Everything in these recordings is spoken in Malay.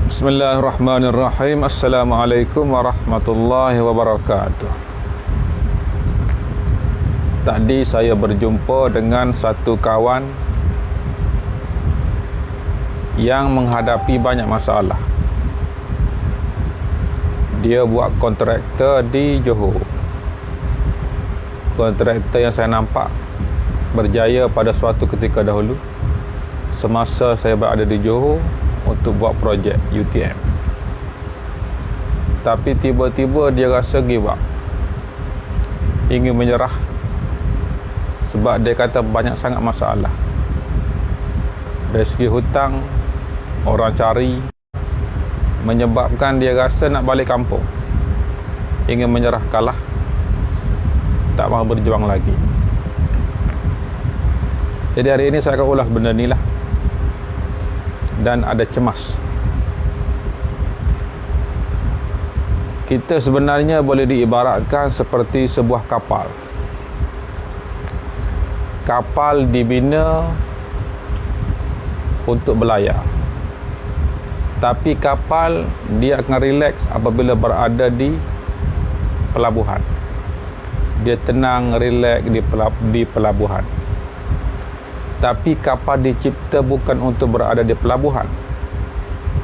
Bismillahirrahmanirrahim. Assalamualaikum warahmatullahi wabarakatuh. Tadi saya berjumpa dengan satu kawan yang menghadapi banyak masalah. Dia buat kontraktor di Johor. Kontraktor yang saya nampak berjaya pada suatu ketika dahulu semasa saya berada di Johor untuk buat projek UTM. Tapi tiba-tiba dia rasa give up, ingin menyerah, sebab dia kata banyak sangat masalah. Dari segi hutang, orang cari, menyebabkan dia rasa nak balik kampung, ingin menyerah, kalah, tak mahu berjuang lagi. Jadi hari ini saya akan ulas benda ni lah, dan ada cemas. Kita sebenarnya boleh diibaratkan seperti sebuah kapal. Kapal dibina untuk berlayar, tapi kapal dia akan rileks apabila berada di pelabuhan. Dia tenang, rileks di pelabuhan. Tapi kapal dicipta bukan untuk berada di pelabuhan.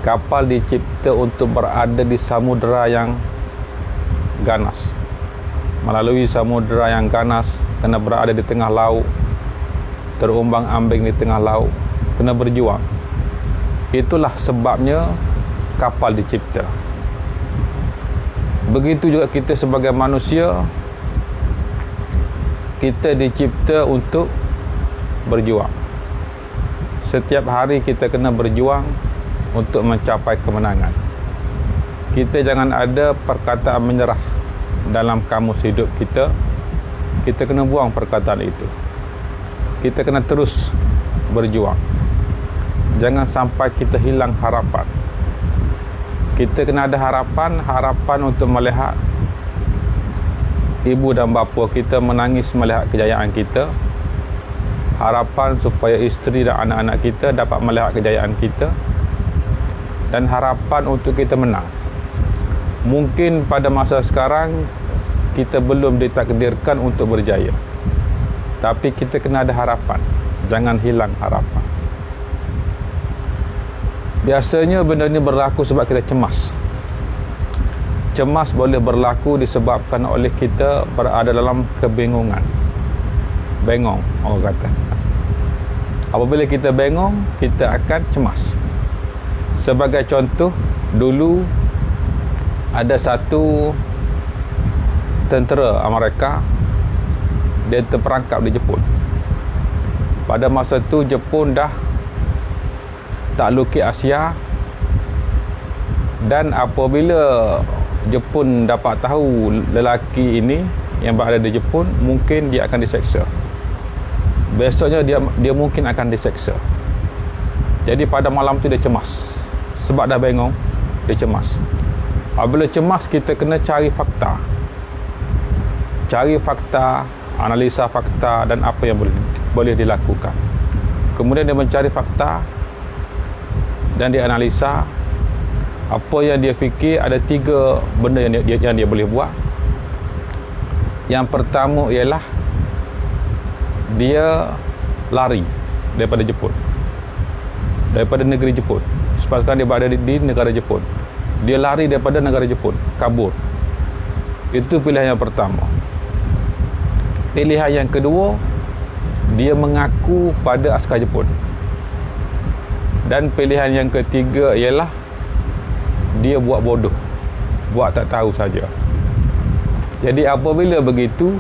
Kapal dicipta untuk berada di samudera yang ganas. Melalui samudera yang ganas, kena berada di tengah laut, terumbang-ambing di tengah laut, kena berjuang. Itulah sebabnya kapal dicipta. Begitu juga kita sebagai manusia, kita dicipta untuk berjuang. Setiap hari kita kena berjuang untuk mencapai kemenangan. Kita jangan ada perkataan menyerah dalam kamus hidup kita. Kita kena buang perkataan itu. Kita kena terus berjuang. Jangan sampai kita hilang harapan. Kita kena ada harapan untuk melihat ibu dan bapa kita menangis melihat kejayaan kita. Harapan supaya isteri dan anak-anak kita dapat melihat kejayaan kita, dan harapan untuk kita menang. Mungkin pada masa sekarang kita belum ditakdirkan untuk berjaya, tapi kita kena ada harapan. Jangan hilang harapan. Biasanya benda ni berlaku sebab kita cemas. Cemas boleh berlaku disebabkan oleh kita berada dalam kebingungan. Bengong, orang kata. Apabila kita bengong, kita akan cemas. Sebagai contoh, dulu ada satu tentera Amerika, dia terperangkap di Jepun. Pada masa itu Jepun dah takluki Asia, dan apabila Jepun dapat tahu lelaki ini yang berada di Jepun, mungkin dia akan diseksa. Besoknya dia mungkin akan diseksa. Jadi pada malam tu dia cemas. Sebab dah bengong, dia cemas. Apabila cemas, kita kena cari fakta. Cari fakta, analisa fakta dan apa yang boleh dilakukan. Kemudian dia mencari fakta dan dia analisa. Apa yang dia fikir, ada 3 benda yang dia boleh buat. Yang pertama ialah dia lari daripada Jepun, daripada negeri Jepun. Sebab sekarang dia berada di negara Jepun. Dia lari daripada negara Jepun, kabur. Itu pilihan yang pertama. Pilihan yang kedua, dia mengaku pada askar Jepun. Dan pilihan yang ketiga ialah dia buat bodoh, buat tak tahu saja. Jadi apabila begitu,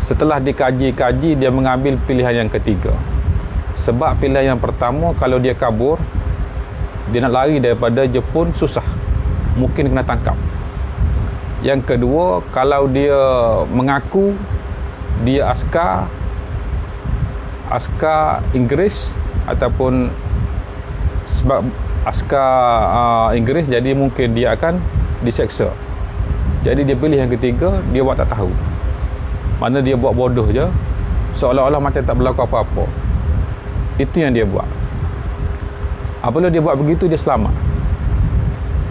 setelah dikaji-kaji, dia mengambil pilihan yang ketiga. Sebab pilihan yang pertama, kalau dia kabur, dia nak lari daripada Jepun, susah, mungkin kena tangkap. Yang kedua, kalau dia mengaku dia askar Inggeris, ataupun sebab askar Inggeris, jadi mungkin dia akan diseksa. Jadi dia pilih yang ketiga, dia buat tak tahu. Mana dia buat bodoh je, seolah-olah macam tak berlaku apa-apa. Itu yang dia buat. Apabila dia buat begitu, dia selamat.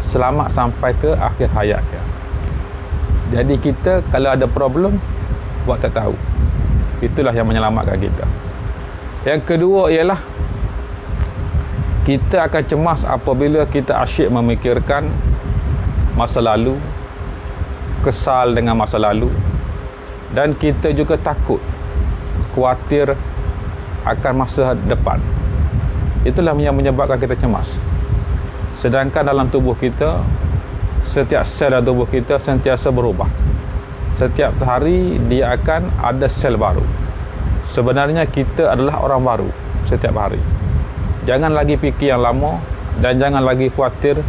selamat sampai ke akhir hayat dia. Jadi kita kalau ada problem buat tak tahu, itulah yang menyelamatkan kita. Yang kedua ialah kita akan cemas apabila kita asyik memikirkan masa lalu, kesal dengan masa lalu, dan kita juga takut, khawatir akan masa depan. Itulah yang menyebabkan kita cemas. Sedangkan dalam tubuh kita, setiap sel dalam tubuh kita sentiasa berubah. Setiap hari dia akan ada sel baru. Sebenarnya kita adalah orang baru setiap hari. Jangan lagi fikir yang lama dan jangan lagi khawatir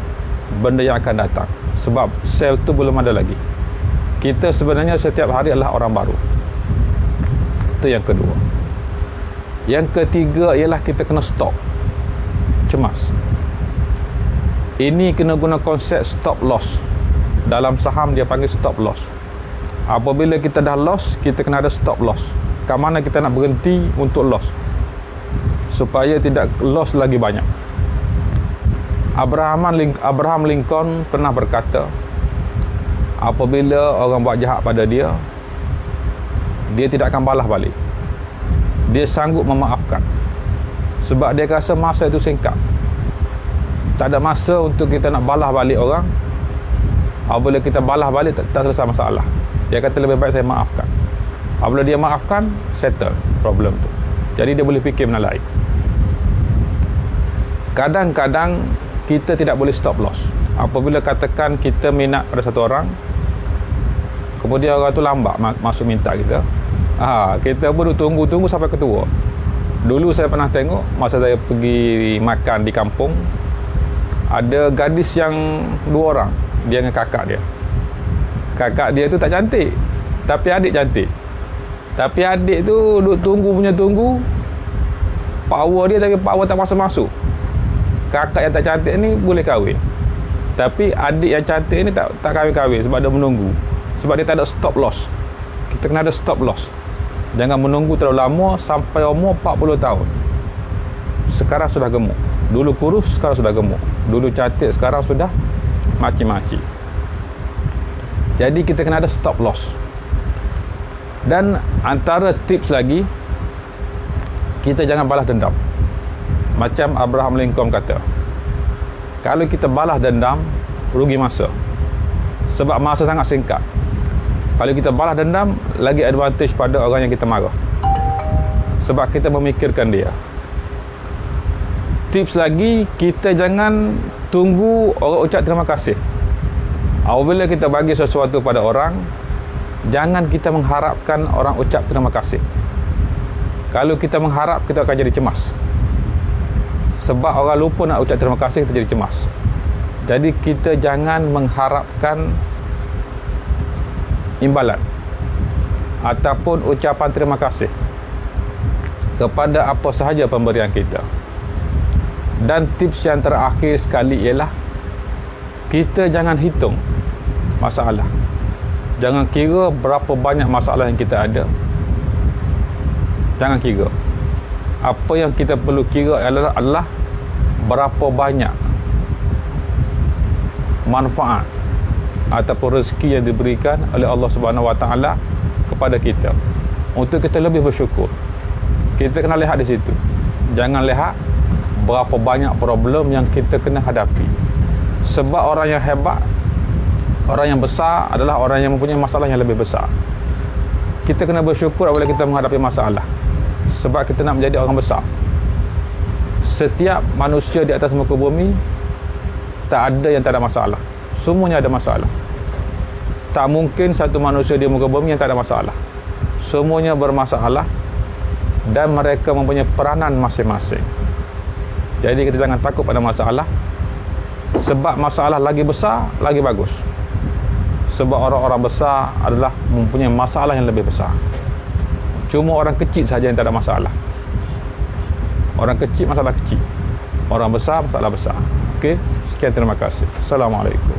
benda yang akan datang, sebab sel tu belum ada lagi. Kita sebenarnya setiap hari adalah orang baru. Itu yang kedua. Yang ketiga ialah kita kena stop cemas. Ini kena guna konsep stop loss. Dalam saham dia panggil stop loss. Apabila kita dah loss, kita kena ada stop loss. Kat mana kita nak berhenti untuk loss, supaya tidak loss lagi banyak. Abraham Lincoln pernah berkata, apabila orang buat jahat pada dia, dia tidak akan balas balik. Dia sanggup memaafkan, sebab dia rasa masa itu singkat. Tak ada masa untuk kita nak balas balik orang. Apabila kita balas balik, tak selesai masalah. Dia kata lebih baik saya maafkan. Apabila dia maafkan, settle problem tu. Jadi dia boleh fikir benda lain. Kadang-kadang kita tidak boleh stop loss. Apabila katakan kita minat pada satu orang, kemudian orang tu lambat masuk minta kita, kita pun tunggu sampai ketua. Dulu saya pernah tengok masa saya pergi makan di kampung, ada gadis yang 2 orang, dia dengan kakak dia. Kakak dia tu tak cantik, tapi adik cantik. Tapi adik tu duk tunggu, power dia, tapi power tak masuk. Kakak yang tak cantik ni boleh kahwin, tapi adik yang cantik ni tak kahwin sebab dia menunggu. Sebab dia tak ada stop loss. Kita kena ada stop loss. Jangan menunggu terlalu lama sampai umur 40 tahun. Sekarang sudah gemuk. Dulu kurus, sekarang sudah gemuk. Dulu cantik, sekarang sudah maci-maci. Jadi kita kena ada stop loss. Dan antara tips lagi, kita jangan balas dendam. Macam Abraham Lincoln kata, kalau kita balas dendam, rugi masa. Sebab masa sangat singkat. Kalau kita balas dendam, lagi advantage pada orang yang kita marah, sebab kita memikirkan dia. Tips lagi, kita jangan tunggu orang ucap terima kasih. Apabila kita bagi sesuatu pada orang, jangan kita mengharapkan orang ucap terima kasih. Kalau kita mengharap, kita akan jadi cemas. Sebab orang lupa nak ucap terima kasih, kita jadi cemas. Jadi kita jangan mengharapkan imbalan ataupun ucapan terima kasih kepada apa sahaja pemberian kita. Dan tips yang terakhir sekali ialah kita jangan hitung masalah. Jangan kira berapa banyak masalah yang kita ada. Jangan kira. Apa yang kita perlu kira adalah berapa banyak manfaat ataupun rezeki yang diberikan oleh Allah Subhanahu Wa Taala kepada kita, untuk kita lebih bersyukur. Kita kena lihat di situ. Jangan lihat berapa banyak problem yang kita kena hadapi. Sebab orang yang hebat, orang yang besar adalah orang yang mempunyai masalah yang lebih besar. Kita kena bersyukur apabila kita menghadapi masalah, sebab kita nak menjadi orang besar. Setiap manusia di atas muka bumi, tak ada yang tak ada masalah. Semuanya ada masalah. Tak mungkin satu manusia di muka bumi yang tak ada masalah. Semuanya bermasalah dan mereka mempunyai peranan masing-masing. Jadi kita jangan takut pada masalah, sebab masalah lagi besar, lagi bagus. Sebab orang-orang besar adalah mempunyai masalah yang lebih besar. Cuma orang kecil saja yang tak ada masalah. Orang kecil, masalah kecil. Orang besar, masalah besar. Okey, sekian, terima kasih. Assalamualaikum.